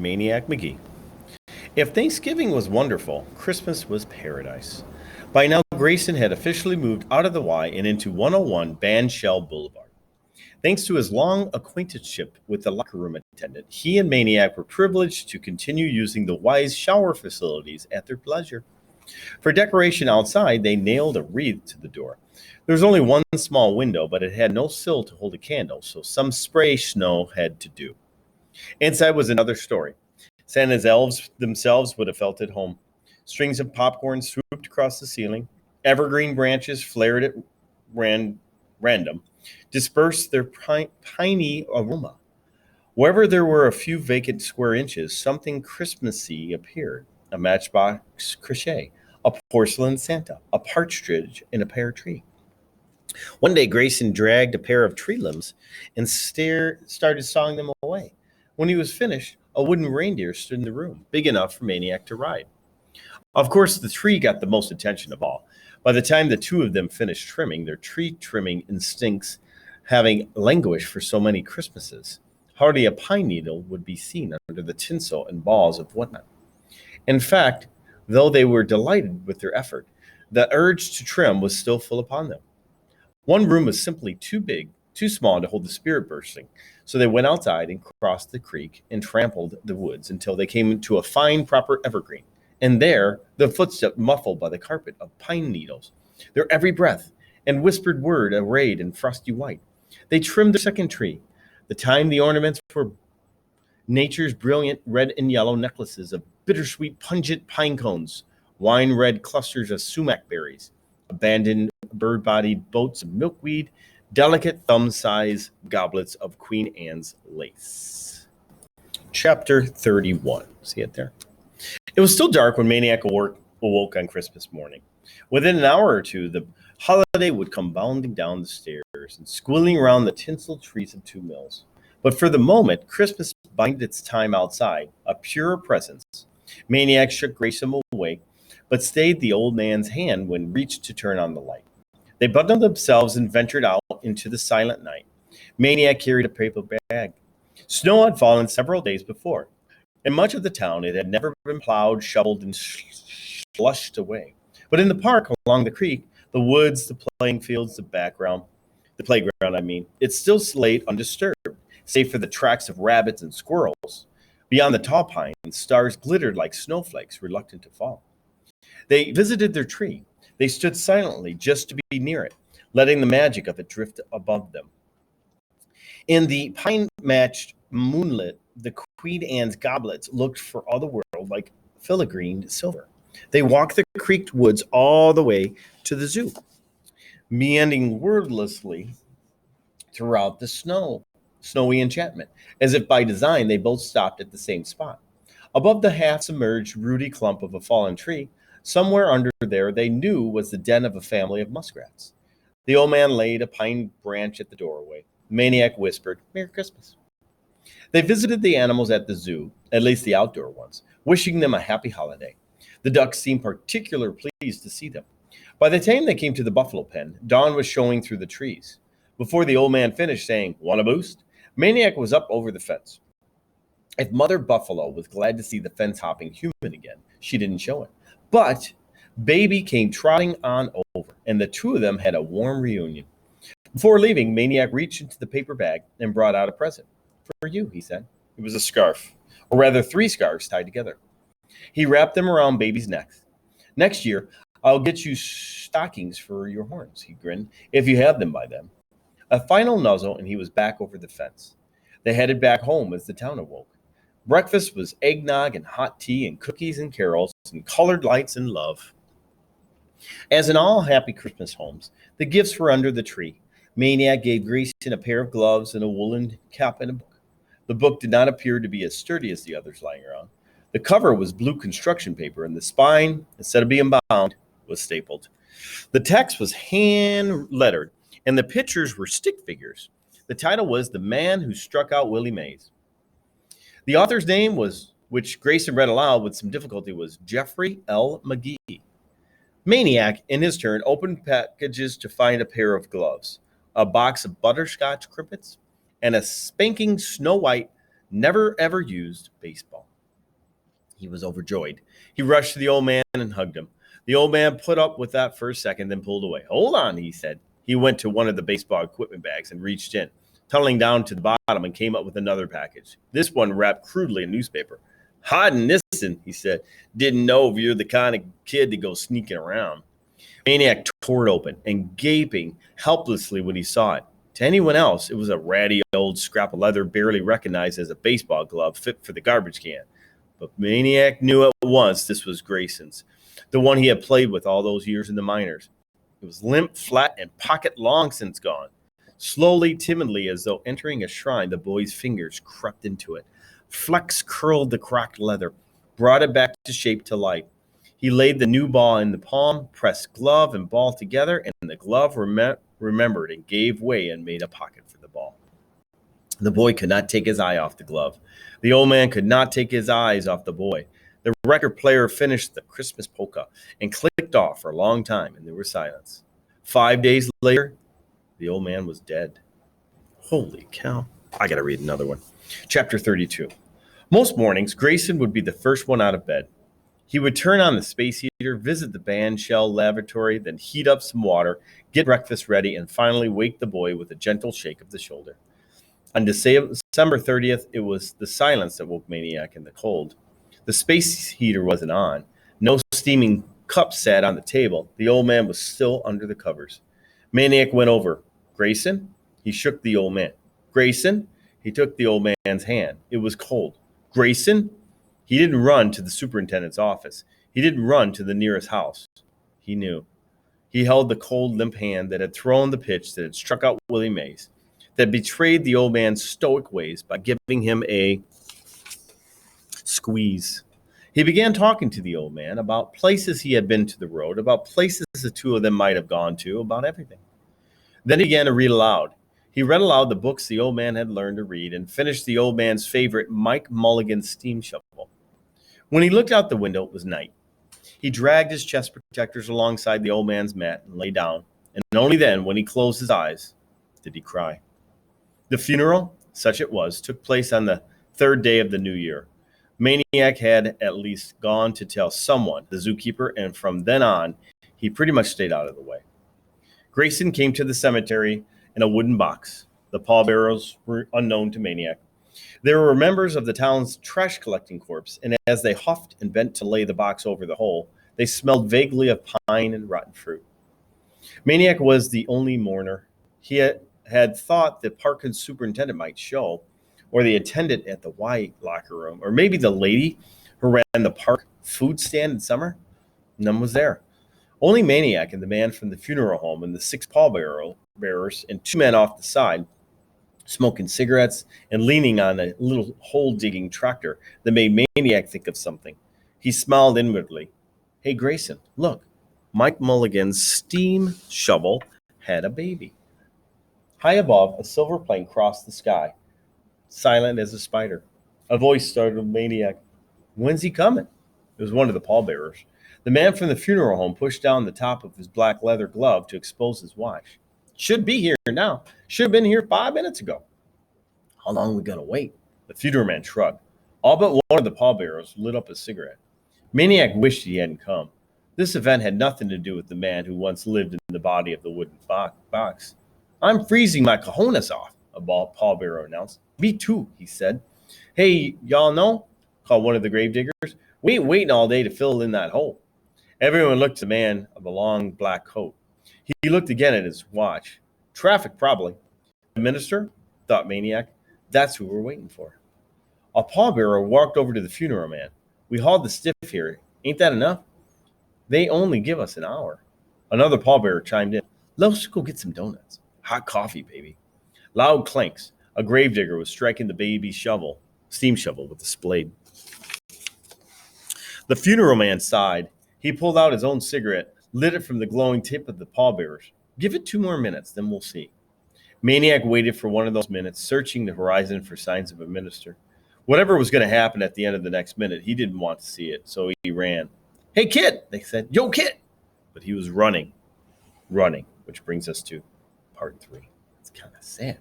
Maniac Magee. If Thanksgiving was wonderful, Christmas was paradise. By now, Grayson had officially moved out of the Y and into 101 Bandshell Boulevard. Thanks to his long acquaintanceship with the locker room attendant, he and Maniac were privileged to continue using the Y's shower facilities at their pleasure. For decoration outside, they nailed a wreath to the door. There was only one small window, but it had no sill to hold a candle, so some spray snow had to do. Inside was another story. Santa's elves themselves would have felt at home. Strings of popcorn swooped across the ceiling. Evergreen branches flared at random, dispersed their piney aroma. Wherever there were a few vacant square inches, something Christmassy appeared. A matchbox crochet, a porcelain Santa, a partridge in a pear tree. One day, Grayson dragged a pair of tree limbs and started sawing them away. When he was finished, a wooden reindeer stood in the room, big enough for Maniac to ride. Of course, the tree got the most attention of all. By the time the two of them finished trimming, their tree trimming instincts having languished for so many Christmases, hardly a pine needle would be seen under the tinsel and balls of whatnot. In fact, though they were delighted with their effort, the urge to trim was still full upon them. One room was simply too small to hold the spirit bursting, so they went outside and crossed the creek and trampled the woods until they came to a fine, proper evergreen. And there, the footstep muffled by the carpet of pine needles, their every breath and whispered word arrayed in frosty white. They trimmed their second tree. The time the ornaments were nature's brilliant red and yellow necklaces of bittersweet, pungent pine cones, wine-red clusters of sumac berries, abandoned bird-bodied boats of milkweed, delicate thumb-sized goblets of Queen Anne's lace. Chapter 31. See it there? It was still dark when Maniac awoke on Christmas morning. Within an hour or two, the holiday would come bounding down the stairs and squealing around the tinseled trees of Two Mills. But for the moment, Christmas bided its time outside, a purer presence. Maniac shook Grayson awake, but stayed the old man's hand when reached to turn on the light. They bundled themselves and ventured out into the silent night. Maniac carried a paper bag. Snow had fallen several days before. In much of the town, it had never been plowed, shoveled, and slushed away. But in the park along the creek, the woods, the playing fields, the playground, it still laid undisturbed, save for the tracks of rabbits and squirrels. Beyond the tall pines, stars glittered like snowflakes, reluctant to fall. They visited their tree. They stood silently just to be near it, letting the magic of it drift above them. In the pine-matched moonlit, the Queen Anne's goblets looked for all the world like filigreed silver. They walked the creeked woods all the way to the zoo, meandering wordlessly throughout the snowy enchantment. As if by design, they both stopped at the same spot. Above the half-submerged, rooty clump of a fallen tree, somewhere under there they knew was the den of a family of muskrats. The old man laid a pine branch at the doorway. Maniac whispered, "Merry Christmas." They visited the animals at the zoo, at least the outdoor ones, wishing them a happy holiday. The ducks seemed particularly pleased to see them. By the time they came to the buffalo pen, dawn was showing through the trees. Before the old man finished saying, "Want a boost?" Maniac was up over the fence. If Mother Buffalo was glad to see the fence-hopping human again, she didn't show it. But Baby came trotting on over, and the two of them had a warm reunion. Before leaving, Maniac reached into the paper bag and brought out a present. "For you," he said. It was a scarf, or rather 3 scarves tied together. He wrapped them around Baby's neck. "Next year, I'll get you stockings for your horns," he grinned, "if you have them by then." A final nuzzle, and he was back over the fence. They headed back home as the town awoke. Breakfast was eggnog and hot tea and cookies and carols and colored lights and love. As in all happy Christmas homes, the gifts were under the tree. Maniac gave Grayson a pair of gloves and a woolen cap and a book. The book did not appear to be as sturdy as the others lying around. The cover was blue construction paper, and the spine, instead of being bound, was stapled. The text was hand-lettered, and the pictures were stick figures. The title was "The Man Who Struck Out Willie Mays." The author's name which Grayson read aloud with some difficulty, was Jeffrey L. Magee. Maniac, in his turn, opened packages to find a pair of gloves, a box of butterscotch crimpets, and a spanking snow-white, never-ever-used baseball. He was overjoyed. He rushed to the old man and hugged him. The old man put up with that for a second, then pulled away. "Hold on," he said. He went to one of the baseball equipment bags and reached in, tunneling down to the bottom, and came up with another package. This one wrapped crudely in newspaper. "Hide and listen," he said. "Didn't know if you're the kind of kid to go sneaking around." Maniac tore it open and gaping helplessly when he saw it. To anyone else, it was a ratty old scrap of leather barely recognized as a baseball glove fit for the garbage can. But Maniac knew at once this was Grayson's, the one he had played with all those years in the minors. It was limp, flat, and pocket long since gone. Slowly, timidly, as though entering a shrine, the boy's fingers crept into it. Flecks curled the cracked leather, brought it back to shape to life. He laid the new ball in the palm, pressed glove and ball together, and the glove remembered and gave way and made a pocket for the ball. The boy could not take his eye off the glove. The old man could not take his eyes off the boy. The record player finished the Christmas polka and clicked off for a long time, and there was silence. 5 days later, the old man was dead. Holy cow. I got to read another one. Chapter 32. Most mornings, Grayson would be the first one out of bed. He would turn on the space heater, visit the band shell lavatory, then heat up some water, get breakfast ready, and finally wake the boy with a gentle shake of the shoulder. On December 30th, it was the silence that woke Maniac in the cold. The space heater wasn't on. No steaming cup sat on the table. The old man was still under the covers. Maniac went over. "Grayson?" He shook the old man. "Grayson?" He took the old man's hand. It was cold. "Grayson?" He didn't run to the superintendent's office. He didn't run to the nearest house. He knew. He held the cold, limp hand that had thrown the pitch that had struck out Willie Mays, that betrayed the old man's stoic ways by giving him a squeeze. He began talking to the old man about places he had been to the road, about places the two of them might have gone to, about everything. Then he began to read aloud. He read aloud the books the old man had learned to read and finished the old man's favorite Mike Mulligan's steam shovel. When he looked out the window, it was night. He dragged his chest protectors alongside the old man's mat and lay down, and only then, when he closed his eyes, did he cry. The funeral, such it was, took place on the third day of the new year. Maniac had at least gone to tell someone, the zookeeper, and from then on, he pretty much stayed out of the way. Grayson came to the cemetery in a wooden box. The pallbearers were unknown to Maniac. They were members of the town's trash collecting corps, and as they huffed and bent to lay the box over the hole, they smelled vaguely of pine and rotten fruit. Maniac was the only mourner. He had thought the Parkins superintendent might show, or the attendant at the Y locker room, or maybe the lady who ran the park food stand in summer. None was there. Only Maniac and the man from the funeral home and the 6 pallbearers and 2 men off the side, smoking cigarettes and leaning on a little hole-digging tractor that made Maniac think of something. He smiled inwardly. "Hey, Grayson, look. Mike Mulligan's steam shovel had a baby." High above, a silver plane crossed the sky, silent as a spider. A voice startled Maniac. "When's he coming?" It was one of the pallbearers. The man from the funeral home pushed down the top of his black leather glove to expose his watch. "Should be here now. Should have been here 5 minutes ago." "How long are we going to wait?" The funeral man shrugged. All but one of the pallbearers lit up a cigarette. Maniac wished he hadn't come. This event had nothing to do with the man who once lived in the body of the wooden box. "I'm freezing my cojones off," a pallbearer announced. "Me too," he said. "Hey, y'all know?" called one of the gravediggers. "We ain't waiting all day to fill in that hole." Everyone looked at the man of the long black coat. He looked again at his watch. "Traffic, probably." "The minister?" thought Maniac. "That's who we're waiting for." A pallbearer walked over to the funeral man. "We hauled the stiff here. Ain't that enough?" "They only give us an hour." Another pallbearer chimed in. "Let's go get some donuts. Hot coffee, baby." Loud clanks. A gravedigger was striking the baby steam shovel with a spade. The funeral man sighed. He pulled out his own cigarette, lit it from the glowing tip of the pallbearers. "Give it 2 more minutes, then we'll see." Maniac waited for one of those minutes, searching the horizon for signs of a minister. Whatever was going to happen at the end of the next minute, he didn't want to see it, so he ran. "Hey, kid," they said. "Yo, kid." But he was running, which brings us to part 3. It's kind of sad.